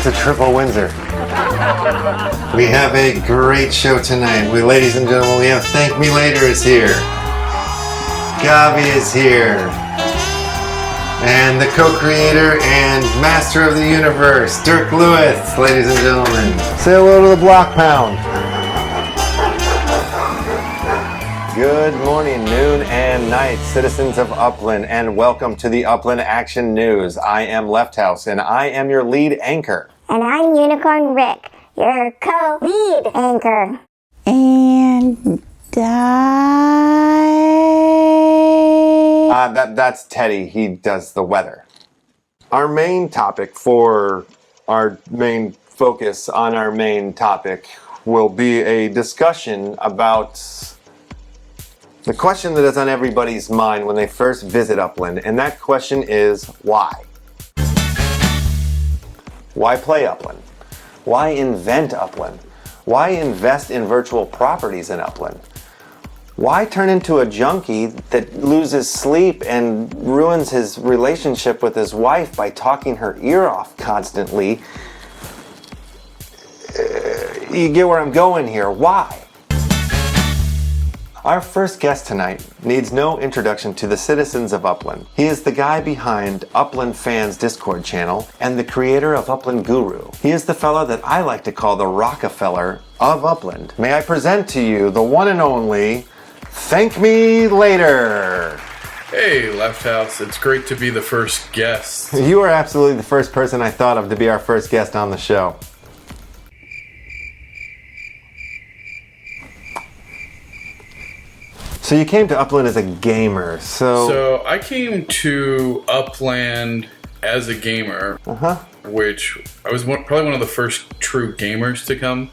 a triple Windsor. We have a great show tonight. Ladies and gentlemen, we have ThankMeLater is here. Gawbie is here. And the co-creator and master of the universe, Dirk Leuth, ladies and gentlemen. Say hello to the Block Pound. Good morning, noon, and night, citizens of Upland, and welcome to the Upland Action News. I am LeftHouse, and I am your lead anchor. And I'm Unicorn Rick, your co-lead anchor. And That's Teddy. He does the weather. Our main topic for our main focus on our main topic will be a discussion about the question that is on everybody's mind when they first visit Upland, and that question is why? Why play Upland? Why invent Upland? Why invest in virtual properties in Upland? Why turn into a junkie that loses sleep and ruins his relationship with his wife by talking her ear off constantly? You get where I'm going here. Why? Our first guest tonight needs no introduction to the citizens of Upland. He is the guy behind Upland Fans Discord channel and the creator of Upland Guru. He is the fellow that I like to call the Rockefeller of Upland. May I present to you the one and only ThankMeLater. Hey, LeftHouse. It's great to be the first guest. You are absolutely the first person I thought of to be our first guest on the show. So you came to Upland as a gamer, So I came to Upland as a gamer, which I was probably one of the first true gamers to come.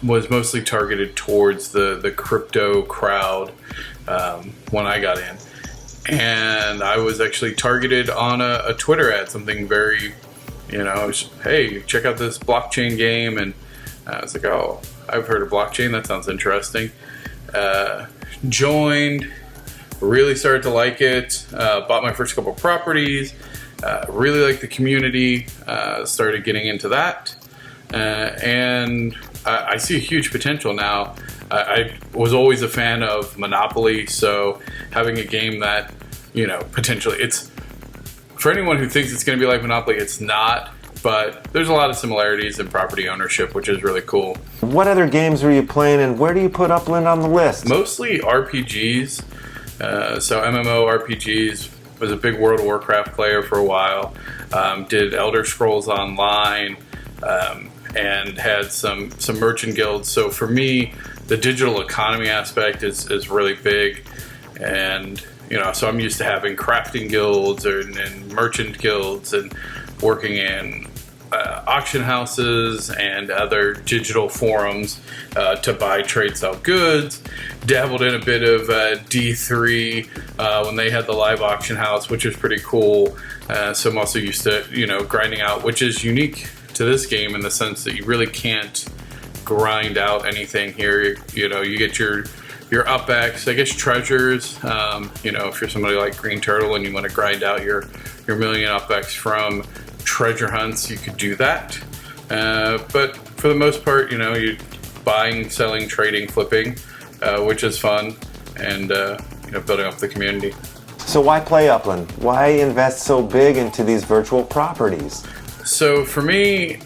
Was mostly targeted towards the crypto crowd when I got in. And I was actually targeted on a Twitter ad, something very, hey, check out this blockchain game. And I was like, oh, I've heard of blockchain. That sounds interesting. Joined, really started to like it, bought my first couple properties, really liked the community, started getting into that, and I see a huge potential now. I was always a fan of Monopoly, so having a game that, potentially, it's, for anyone who thinks it's going to be like Monopoly, it's not. But there's a lot of similarities in property ownership, which is really cool. What other games were you playing, and where do you put Upland on the list? Mostly RPGs. So MMORPGs. Was a big World of Warcraft player for a while. Did Elder Scrolls Online, and had some merchant guilds. So for me, the digital economy aspect is really big. And, so I'm used to having crafting guilds and merchant guilds and working in auction houses and other digital forums to buy, trade, sell goods. Dabbled in a bit of D3 when they had the live auction house, which was pretty cool. So I'm also used to, grinding out, which is unique to this game in the sense that you really can't grind out anything here. You get your UpX, I guess treasures. If you're somebody like Green Turtle and you want to grind out your million UpX from treasure hunts, you could do that. But for the most part, you're buying, selling, trading, flipping, which is fun, and building up the community. So why play Upland? Why invest so big into these virtual properties? So for me,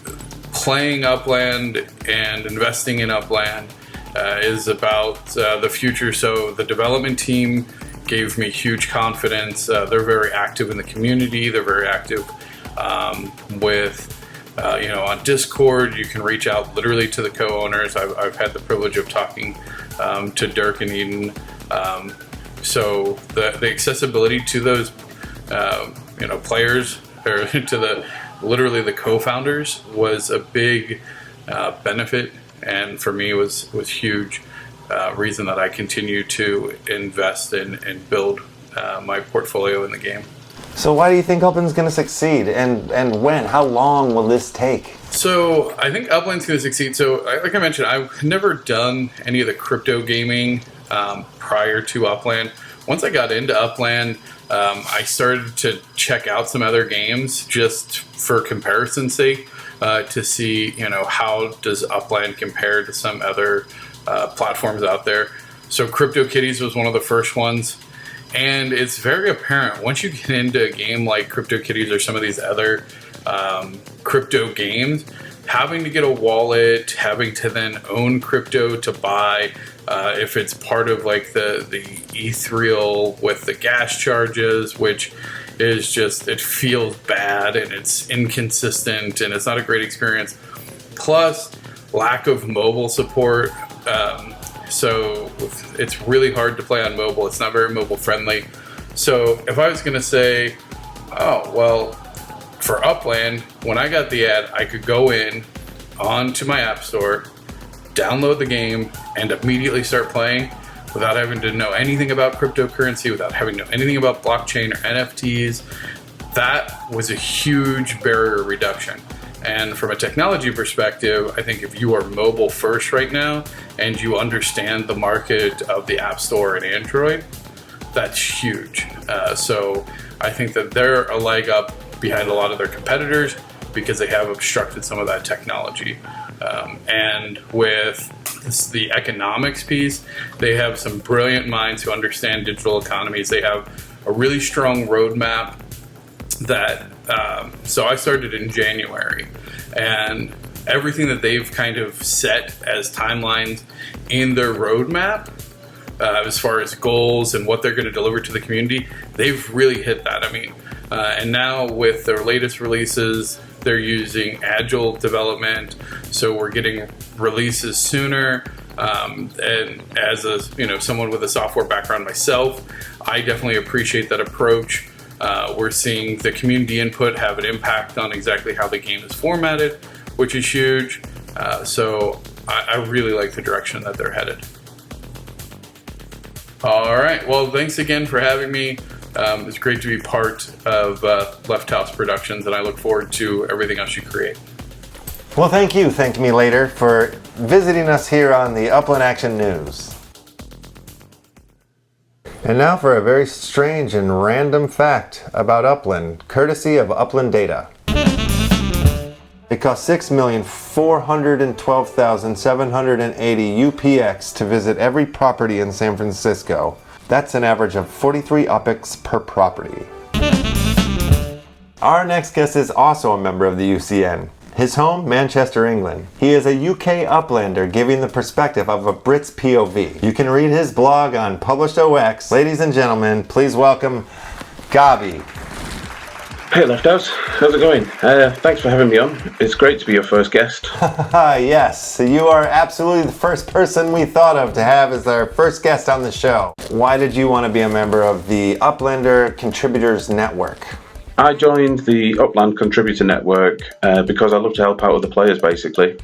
playing Upland and investing in Upland is about the future. So the development team gave me huge confidence. They're very active in the community. They're very active on Discord. You can reach out literally to the co-owners. I've had the privilege of talking to Dirk and Eden. So the accessibility to those players, or to literally the co-founders, was a big benefit, and for me was huge reason that I continue to invest in and build my portfolio in the game. So why do you think Upland's going to succeed, and when? How long will this take? So I think Upland's going to succeed. So like I mentioned, I've never done any of the crypto gaming prior to Upland. Once I got into Upland, I started to check out some other games just for comparison's sake. to see, how does Upland compare to some other platforms out there. So CryptoKitties was one of the first ones. And it's very apparent once you get into a game like CryptoKitties or some of these other crypto games, having to get a wallet, having to then own crypto to buy, if it's part of like the ethereal with the gas charges, which is just, it feels bad and it's inconsistent and it's not a great experience. Plus lack of mobile support. So it's really hard to play on mobile. It's not very mobile friendly. So if I was going to say, oh, well, for Upland, when I got the ad, I could go in onto my app store, download the game, and immediately start playing without having to know anything about cryptocurrency, without having to know anything about blockchain or NFTs. That was a huge barrier reduction. And from a technology perspective, I think if you are mobile first right now and you understand the market of the App Store and Android, that's huge. So I think that they're a leg up behind a lot of their competitors because they have obstructed some of that technology. And with the economics piece, they have some brilliant minds who understand digital economies. They have a really strong roadmap that, so I started in January, and everything that they've kind of set as timelines in their roadmap, as far as goals and what they're going to deliver to the community, they've really hit that. I mean, and now with their latest releases, they're using agile development, so we're getting releases sooner. And as a someone with a software background myself, I definitely appreciate that approach. We're seeing the community input have an impact on exactly how the game is formatted, which is huge. So I really like the direction that they're headed. All right. Well, thanks again for having me. It's great to be part of LeftHouse Productions, and I look forward to everything else you create. Well, thank you, ThankMeLater, for visiting us here on the Upland Action News. And now for a very strange and random fact about Upland, courtesy of Upland Data. It costs $6,412,780 UPX to visit every property in San Francisco. That's an average of 43 UPX per property. Our next guest is also a member of the UCN. His home, Manchester, England. He is a UK Uplander giving the perspective of a Brit's POV. You can read his blog on Published OX. Ladies and gentlemen, please welcome Gawbie. Hey LeftHouse, how's it going? Thanks for having me on. It's great to be your first guest. Yes, you are absolutely the first person we thought of to have as our first guest on the show. Why did you want to be a member of the Uplander Contributors Network? I joined the Upland Contributor Network because I love to help out other players, basically.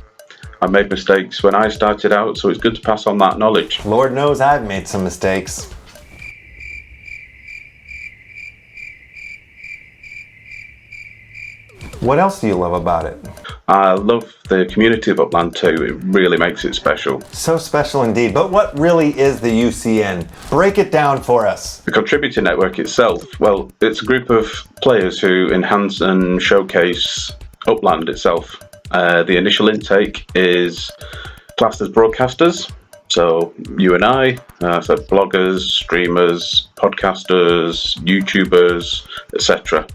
I made mistakes when I started out, so it's good to pass on that knowledge. Lord knows I've made some mistakes. What else do you love about it? I love the community of Upland too. It really makes it special. So special indeed. But what really is the UCN? Break it down for us. The Contributor Network itself, well, it's a group of players who enhance and showcase Upland itself. The initial intake is classed as broadcasters. So you and I, so bloggers, streamers, podcasters, YouTubers, etc.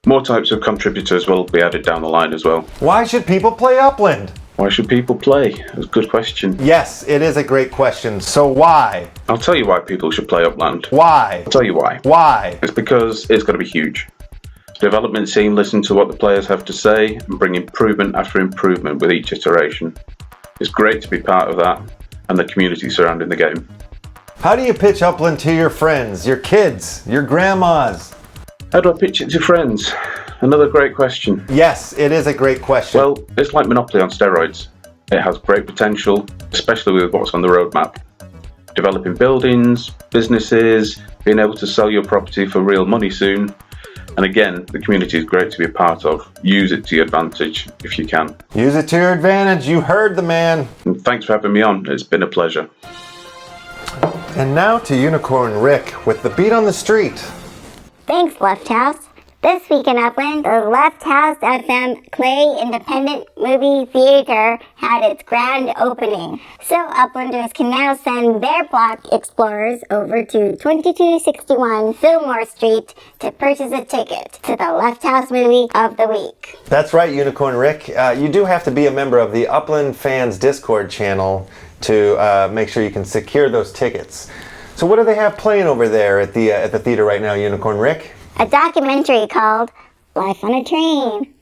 More types of contributors will be added down the line as well. Why should people play Upland? Why should people play? That's a good question. Yes, it is a great question. So why? I'll tell you why people should play Upland. Why? I'll tell you why. Why? It's because it's going to be huge. Development team listen to what the players have to say and bring improvement after improvement with each iteration. It's great to be part of that and the community surrounding the game. How do you pitch Upland to your friends, your kids, your grandmas? How do I pitch it to friends? Another great question. Yes, it is a great question. Well, it's like Monopoly on steroids. It has great potential, especially with what's on the roadmap. Developing buildings, businesses, being able to sell your property for real money soon. And again, the community is great to be a part of. Use it to your advantage if you can. Use it to your advantage. You heard the man. And thanks for having me on. It's been a pleasure. And now to Unicorn Rick with the beat on the street. Thanks, LeftHouse. This week in Upland, the LeftHouse FM Clay Independent Movie Theater had its grand opening. So Uplanders can now send their block explorers over to 2261 Fillmore Street to purchase a ticket to the LeftHouse Movie of the Week. That's right, Unicorn Rick. You do have to be a member of the Upland Fans Discord channel to make sure you can secure those tickets. So what do they have playing over there at the theater right now, Unicorn Rick? A documentary called Life on a Train.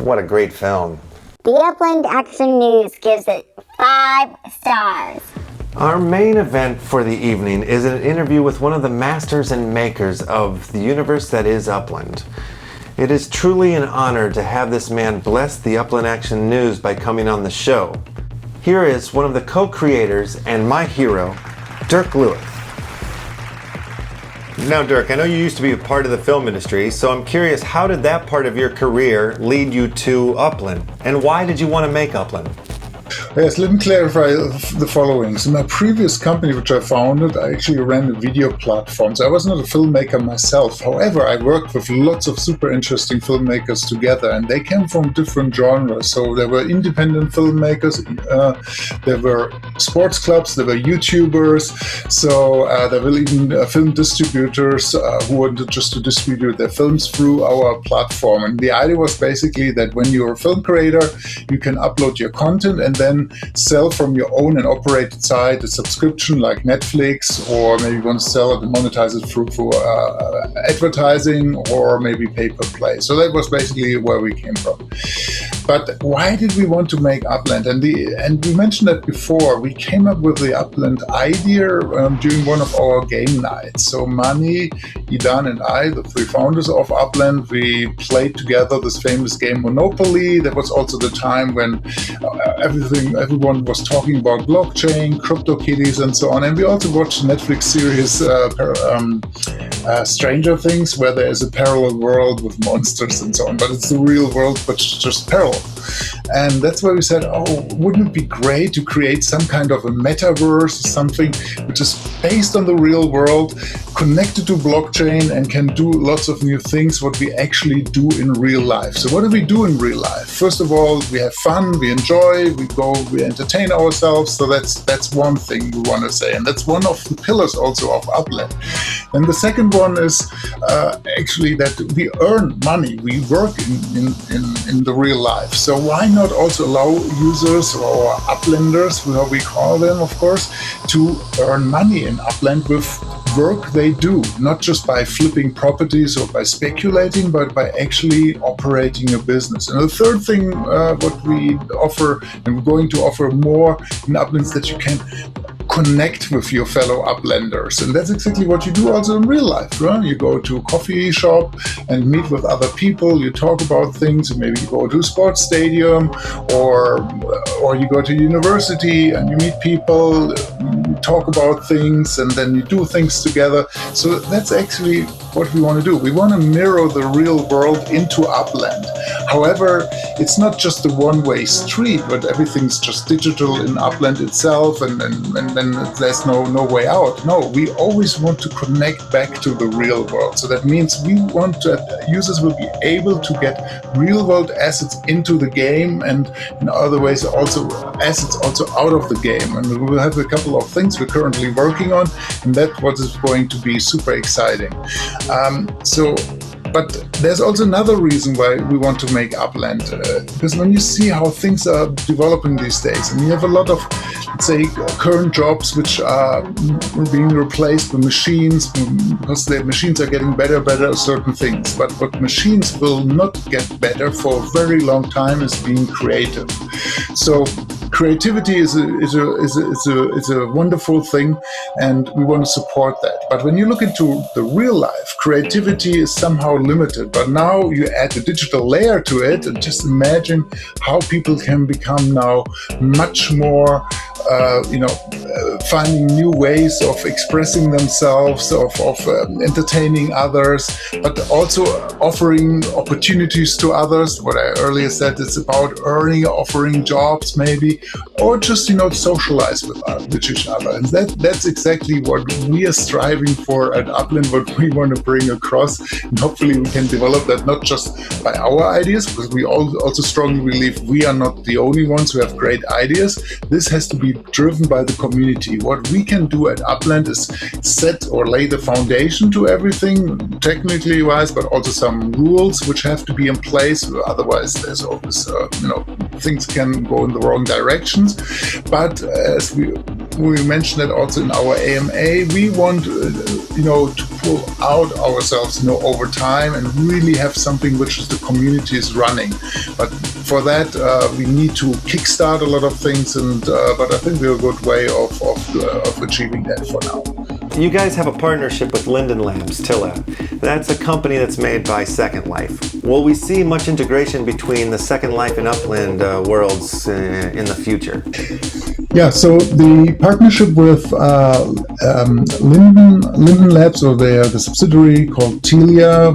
What a great film. The Upland Action News gives it 5 stars. Our main event for the evening is an interview with one of the masters and makers of the universe that is Upland. It is truly an honor to have this man bless the Upland Action News by coming on the show. Here is one of the co-creators and my hero, Dirk Leuth. Now, Dirk, I know you used to be a part of the film industry, so I'm curious, how did that part of your career lead you to Upland? And why did you want to make Upland? Yes, let me clarify the following. So my previous company, which I founded, I actually ran a video platform. So I was not a filmmaker myself. However, I worked with lots of super interesting filmmakers together, and they came from different genres. So there were independent filmmakers, there were sports clubs, there were YouTubers, so there were even film distributors who wanted just to distribute their films through our platform. And the idea was basically that when you're a film creator, you can upload your content and then sell from your own and operated site a subscription like Netflix, or maybe you want to sell it and monetize it through advertising, or maybe pay-per-play. So that was basically where we came from. But why did we want to make Upland? And we mentioned that before. We came up with the Upland idea during one of our game nights. So Mani, Idan, and I, the 3 founders of Upland, we played together this famous game Monopoly. That was also the time when everyone was talking about blockchain, CryptoKitties, and so on. And we also watched the Netflix series Stranger Things, where there is a parallel world with monsters and so on. But it's the real world, but just parallel. And that's why we said, wouldn't it be great to create some kind of a metaverse, something which is based on the real world, connected to blockchain, and can do lots of new things, what we actually do in real life. So what do we do in real life? First of all, we have fun, we enjoy, we entertain ourselves. So that's one thing we want to say. And that's one of the pillars also of Upland. And the second one is actually that we earn money. We work in the real life. So why not also allow users or Uplanders, how we call them, of course, to earn money in Upland with work they do, not just by flipping properties or by speculating, but by actually operating a business. And the third thing, what we offer, and we're going to offer more in Uplands, that you can connect with your fellow Uplanders. And that's exactly what you do also in real life, right? You go to a coffee shop and meet with other people, you talk about things, maybe you go to a sports stadium, or you go to university and you meet people, you talk about things, and then you do things together. So that's actually what we want to do. We want to mirror the real world into Upland. However, it's not just a one-way street, but everything's just digital in Upland itself, and then there's no way out. No, we always want to connect back to the real world. So that means we want that users will be able to get real-world assets into the game, and in other ways also assets also out of the game. And we will have a couple of things we're currently working on, and that's what is going to be super exciting. But there's also another reason why we want to make Upland, because when you see how things are developing these days, and you have a lot of, let's say, current jobs which are being replaced by machines, because the machines are getting better at certain things. But what machines will not get better for a very long time is being creative. So creativity is a wonderful thing, and we want to support that. But when you look into the real life, creativity is somehow limited. But now you add a digital layer to it, and just imagine how people can become now much more finding new ways of expressing themselves, of entertaining others, but also offering opportunities to others. What I earlier said, it's about offering jobs maybe, or just, socialize with each other. And that's exactly what we are striving for at Upland, what we want to bring across. And hopefully we can develop that not just by our ideas, because we also strongly believe we are not the only ones who have great ideas. This has to be driven by the community. What we can do at Upland is set or lay the foundation to everything, technically wise, but also some rules which have to be in place. Otherwise, there's always, things can go in the wrong directions. But as we mentioned it also in our AMA, we want, to pull out ourselves, over time and really have something which is the community is running. But for that, we need to kickstart a lot of things, but I think we're a good way of achieving that for now. You guys have a partnership with Linden Labs, Tilla. That's a company that's made by Second Life. Will we see much integration between the Second Life and Upland worlds in the future? Yeah, so the partnership with Linden Labs, or the subsidiary called Telia,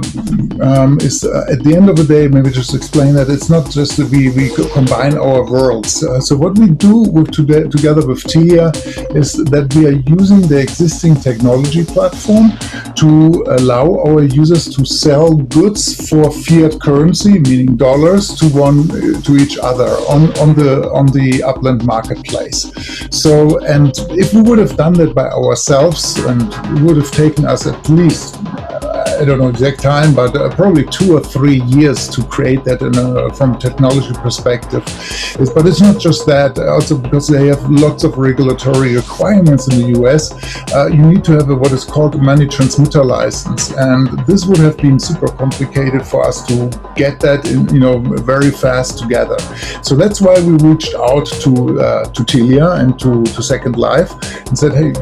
is at the end of the day, maybe just explain that it's not just that we combine our worlds. So what we do together with Telia is that we are using the existing technology platform to allow our users to sell goods for fiat currency, meaning dollars, to each other on the Upland marketplace. So, and if we would have done that by ourselves, and it would have taken us at least, I don't know exact time, but probably 2 or 3 years to create that from a technology perspective. But it's not just that, also because they have lots of regulatory requirements in the US, you need to have what is called a money transmitter license. And this would have been super complicated for us to get that very fast together. So that's why we reached out to Telia and to Second Life and said, hey,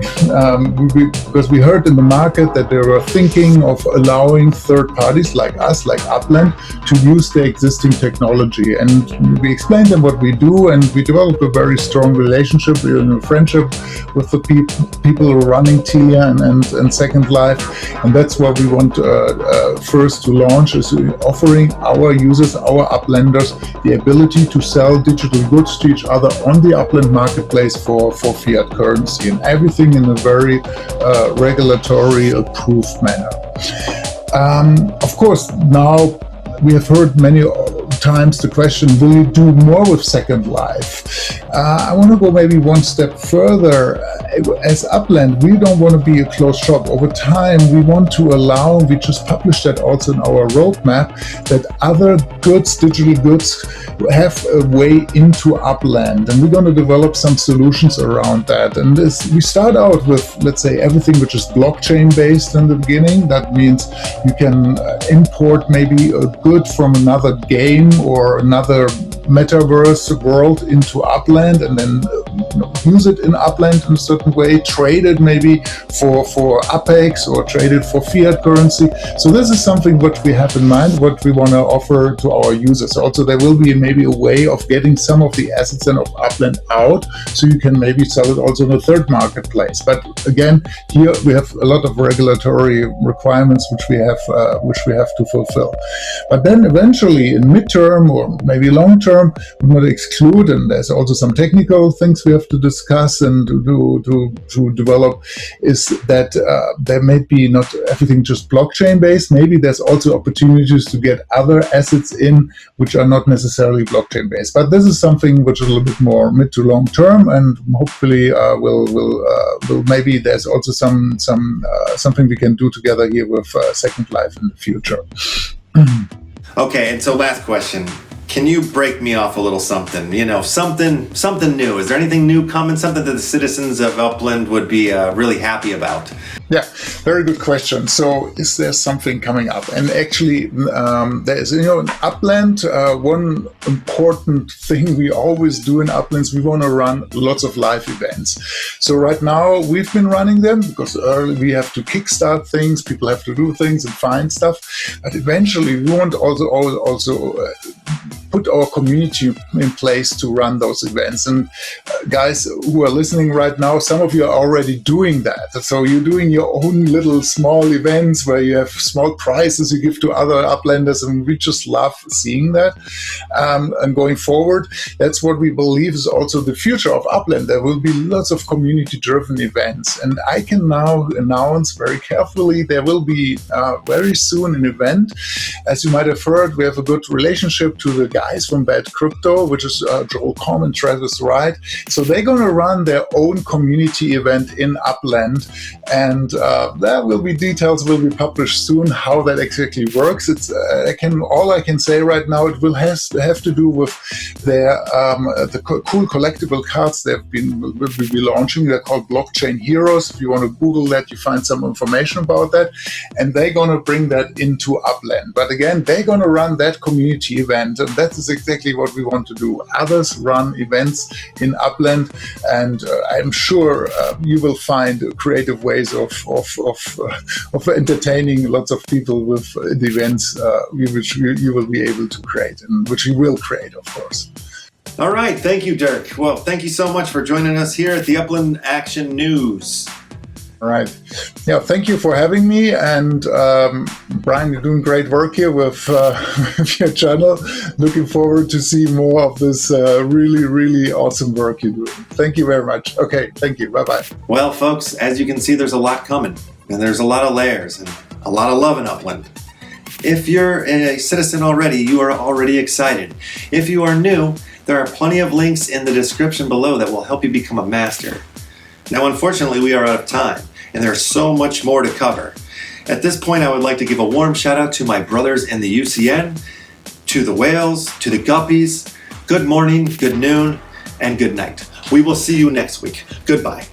because we heard in the market that they were thinking of allowing third parties like us, like Upland, to use the existing technology. And we explained them what we do, and we developed a very strong relationship, a friendship with the people who are running Telia and Second Life. And that's what we want first to launch, is offering our users, our Uplanders, the ability to sell digital goods to each other on the Upland marketplace for fiat currency, and everything in a very regulatory approved manner. Of course, now we have heard many times the question, will you do more with Second Life? I want to go maybe one step further. As Upland, we don't want to be a closed shop. Over time, we want to allow, we just published that also in our roadmap, that other goods, digital goods, have a way into Upland. And we're going to develop some solutions around that. And we start out with, let's say, everything which is blockchain-based in the beginning. That means you can import maybe a good from another game or another metaverse world into Upland, and then use it in Upland in a certain way, trade it maybe for UPEX or trade it for fiat currency. So this is something what we have in mind, what we want to offer to our users. Also, there will be maybe a way of getting some of the assets of Upland out, so you can maybe sell it also in a third marketplace. But again, here we have a lot of regulatory requirements which we have to fulfill. But then eventually in midterm or maybe long term, we want to exclude, and there's also some technical things we have to discuss and to develop, is that there may be not everything just blockchain based. Maybe there's also opportunities to get other assets in which are not necessarily blockchain based. But this is something which is a little bit more mid to long term, and hopefully will maybe there's also something we can do together here with Second Life in the future. Okay, and so last question. Can you break me off a little something? Something new. Is there anything new coming? Something that the citizens of Upland would be really happy about? Yeah, very good question. So is there something coming up? And actually, there is, in Upland, one important thing we always do in Uplands, we want to run lots of live events. So right now we've been running them because early we have to kickstart things, people have to do things and find stuff. But eventually we want also put our community in place to run those events. And guys who are listening right now, some of you are already doing that. So you're doing your own little small events where you have small prizes you give to other Uplanders, and we just love seeing that. And going forward, that's what we believe is also the future of Upland. There will be lots of community-driven events, and I can now announce very carefully there will be very soon an event. As you might have heard, we have a good relationship to the guys from Bad Crypto, which is Joel Com and Travis Wright. So they're going to run their own community event in Upland, and there will be details will be published soon how that exactly works. It's all I can say right now. It will have to do with their cool collectible cards will be launching. They're called Blockchain Heroes. If you want to Google that, you find some information about that. And they're going to bring that into Upland. But again, they're going to run that community event, and that is exactly what we want to do. Others run events in Upland, and I'm sure you will find creative ways of entertaining lots of people with the events which you will be able to create, and which you will create, of course. All right, thank you, Dirk. Well, thank you so much for joining us here at the Upland Action News. All right. Yeah, thank you for having me. And Brian, you're doing great work here with your channel. Looking forward to see more of this really, really awesome work you're doing. Thank you very much. Okay, thank you. Bye-bye. Well, folks, as you can see, there's a lot coming, and there's a lot of layers and a lot of love in Upland. If you're a citizen already, you are already excited. If you are new, there are plenty of links in the description below that will help you become a master. Now, unfortunately, we are out of time, and there's so much more to cover. At this point, I would like to give a warm shout out to my brothers in the UCN, to the whales, to the guppies. Good morning, good noon, and good night. We will see you next week. Goodbye.